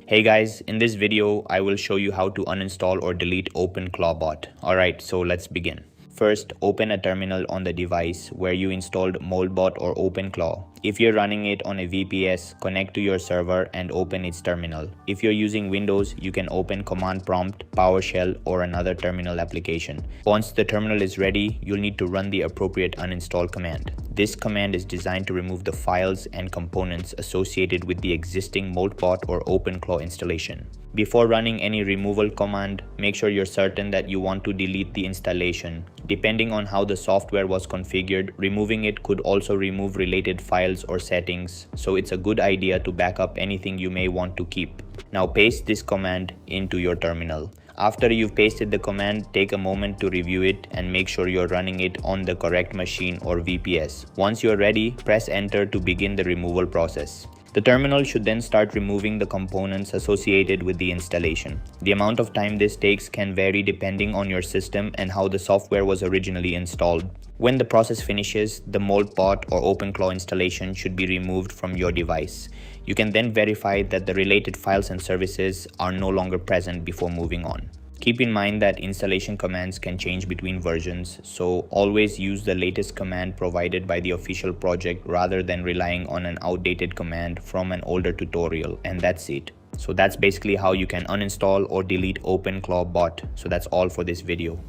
Hey guys, in this video, I will show you how to uninstall or delete OpenClaw bot. Alright, so let's begin. First, open a terminal on the device where you installed Molebot or OpenClaw. If you're running it on a VPS, connect to your server and open its terminal. If you're using Windows, you can open Command Prompt, PowerShell, or another terminal application. Once the terminal is ready, you'll need to run the appropriate uninstall command. This command is designed to remove the files and components associated with the existing Molebot or OpenClaw installation. Before running any removal command, make sure you're certain that you want to delete the installation. Depending on how the software was configured, removing it could also remove related files or settings, so it's a good idea to back up anything you may want to keep. Now paste this command into your terminal. After you've pasted the command, take a moment to review it and make sure you're running it on the correct machine or VPS. Once you're ready, press enter to begin the removal process. The terminal should then start removing the components associated with the installation. The amount of time this takes can vary depending on your system and how the software was originally installed. When the process finishes, the Molebot or OpenClaw installation should be removed from your device. You can then verify that the related files and services are no longer present before moving on. Keep in mind that installation commands can change between versions, so always use the latest command provided by the official project rather than relying on an outdated command from an older tutorial, and that's it. So that's basically how you can uninstall or delete OpenClaw bot. So that's all for this video.